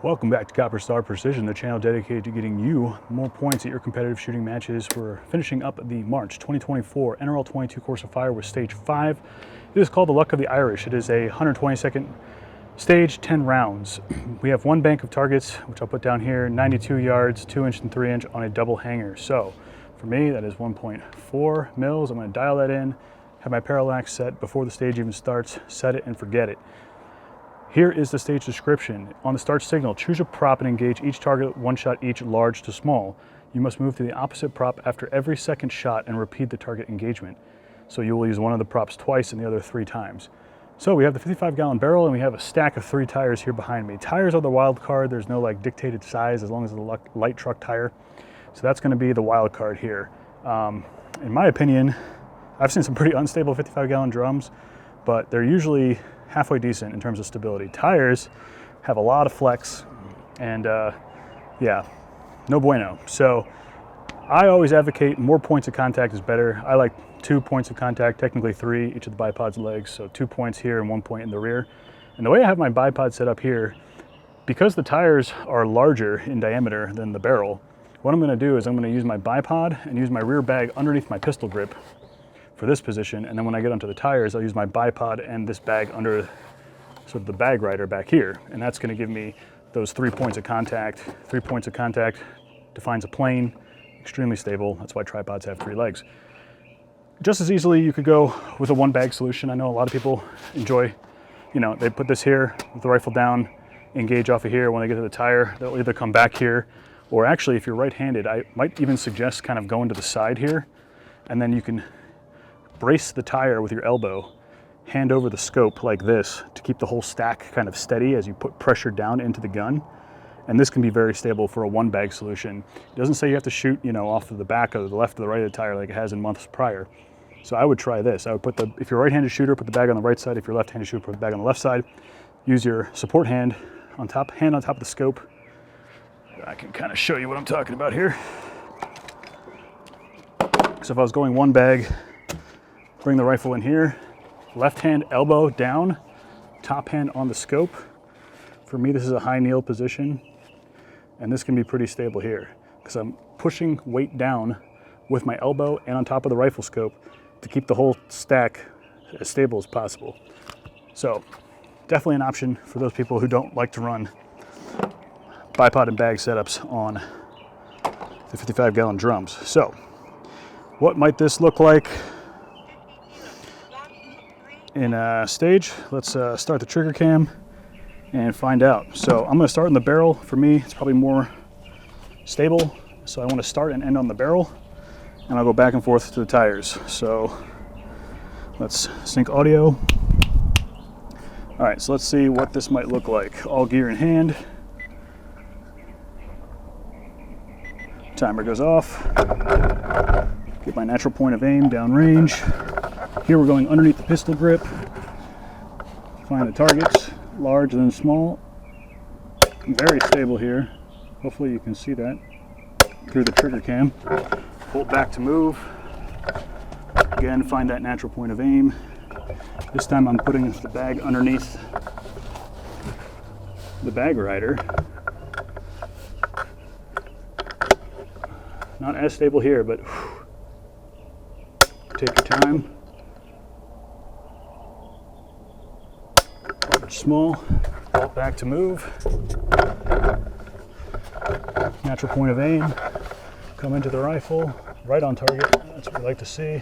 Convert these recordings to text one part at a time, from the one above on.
Welcome back to Copper Star Precision, the channel dedicated to getting you more points at your competitive shooting matches. We're finishing up the March 2024 NRL22 Course of Fire with Stage 5. It is called the Luck of the Irish. It is a 122nd stage, 10 rounds. We have one bank of targets, which I'll put down here, 92 yards, 2-inch and 3-inch on a double hanger. So for me, that is 1.4 mils. I'm going to dial that in, have my parallax set before the stage even starts, set it and forget it. Here is the stage description. On the start signal, choose a prop and engage each target one shot each, large to small. You must move to the opposite prop after every second shot and repeat the target engagement. So you will use one of the props twice and the other 3 times. So we have the 55-gallon barrel and we have a stack of 3 tires here behind me. Tires are the wild card. There's no like dictated size as long as it's a light truck tire. So that's going to be the wild card here. In my opinion, I've seen some pretty unstable 55-gallon drums, but they're usually halfway decent in terms of stability. Tires have a lot of flex and yeah, no bueno. So I always advocate more points of contact is better. I like 2 points of contact, technically 3, each of the bipod's legs. So 2 points here and 1 point in the rear. And the way I have my bipod set up here, because the tires are larger in diameter than the barrel, what I'm gonna do is I'm gonna use my bipod and use my rear bag underneath my pistol grip for this position, and then when I get onto the tires, I'll use my bipod and this bag under sort of the bag rider back here, and that's going to give me those 3 points of contact. 3 points of contact defines a plane, extremely stable. That's why tripods have 3 legs. Just as easily, you could go with a one bag solution. I know a lot of people enjoy, they put this here with the rifle down, engage off of here. When they get to the tire, they'll either come back here, or actually, if you're right-handed, I might even suggest kind of going to the side here, and then you can brace the tire with your elbow, hand over the scope like this to keep the whole stack kind of steady as you put pressure down into the gun. And this can be very stable for a one bag solution. It doesn't say you have to shoot, off of the back or the left or the right of the tire like it has in months prior. So I would try this. I would put if you're a right-handed shooter, put the bag on the right side. If you're a left-handed shooter, put the bag on the left side. Use your support hand on top of the scope. I can kind of show you what I'm talking about here. So if I was going one bag, bring the rifle in here, left hand elbow down, top hand on the scope. For me, this is a high kneel position, and this can be pretty stable here because I'm pushing weight down with my elbow and on top of the rifle scope to keep the whole stack as stable as possible. So definitely an option for those people who don't like to run bipod and bag setups on the 55-gallon drums. So what might this look like in a stage? Let's start the trigger cam and find out. So I'm going to start in the barrel. For me, it's probably more stable. So I want to start and end on the barrel, and I'll go back and forth to the tires. So let's sync audio. All right, so let's see what this might look like. All gear in hand. Timer goes off. Get my natural point of aim downrange. Here we're going underneath the pistol grip. Find the targets, large and then small. Very stable here. Hopefully you can see that through the trigger cam. Hold back to move. Again, find that natural point of aim. This time I'm putting the bag underneath the bag rider. Not as stable here, but take your time. Small, bolt back to move. Natural point of aim. Come into the rifle, right on target. That's what we like to see.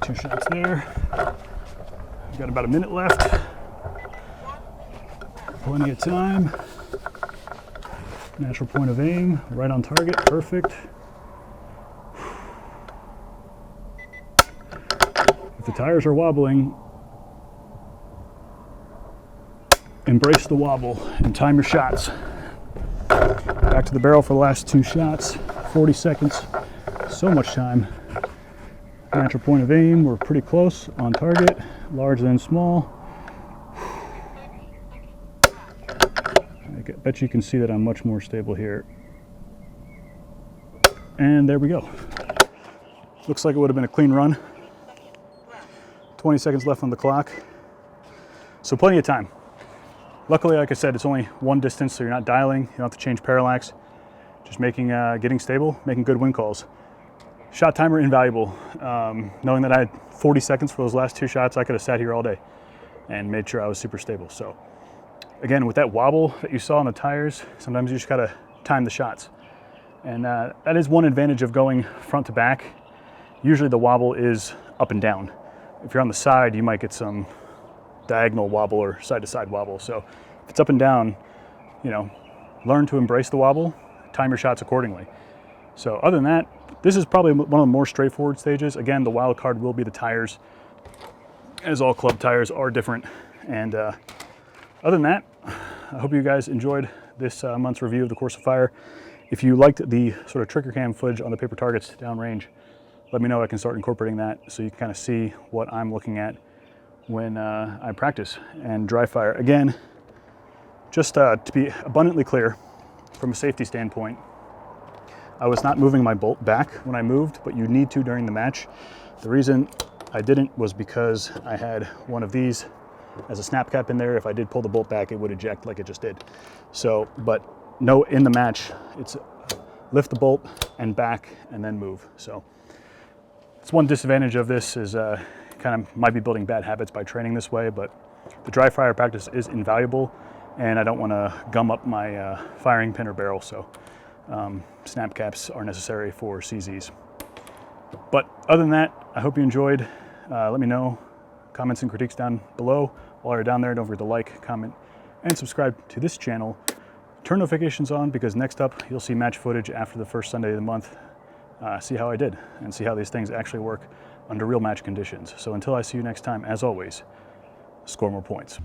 Two shots there. We've got about a minute left. Plenty of time. Natural point of aim, right on target, perfect. If the tires are wobbling, embrace the wobble and time your shots. Back to the barrel for the last 2 shots, 40 seconds, so much time. Natural point of aim, we're pretty close, on target, large then small. I bet you can see that I'm much more stable here. And there we go. Looks like it would have been a clean run. 20 seconds left on the clock. So plenty of time. Luckily, like I said, it's only one distance, so you're not dialing. You don't have to change parallax. Just getting stable, making good wind calls. Shot timer invaluable. Knowing that I had 40 seconds for those last 2 shots, I could have sat here all day and made sure I was super stable. So again, with that wobble that you saw on the tires, sometimes you just gotta time the shots. And that is one advantage of going front to back. Usually the wobble is up and down. If you're on the side, you might get some diagonal wobble or side to side wobble. So if it's up and down, you know, learn to embrace the wobble, time your shots accordingly. So other than that, this is probably one of the more straightforward stages. Again, the wild card will be the tires, as all club tires are different. And other than that, I hope you guys enjoyed this month's review of the Course of Fire. If you liked the sort of trigger cam footage on the paper targets downrange, let me know. I can start incorporating that so you can kind of see what I'm looking at when I practice and dry fire. Again, just to be abundantly clear, from a safety standpoint, I was not moving my bolt back when I moved, but you need to during the match. The reason I didn't was because I had one of these as a snap cap in there. If I did pull the bolt back, it would eject like it just did. So, but no, in the match, it's lift the bolt and back and then move. So it's one disadvantage of this is kind of might be building bad habits by training this way, but the dry fire practice is invaluable and I don't want to gum up my firing pin or barrel. So snap caps are necessary for CZs. But other than that, I hope you enjoyed. Let me know comments and critiques down below. While you're down there, don't forget to like, comment, and subscribe to this channel. Turn notifications on because next up you'll see match footage after the first Sunday of the month. See how I did and see how these things actually work under real match conditions. So until I see you next time, as always, score more points.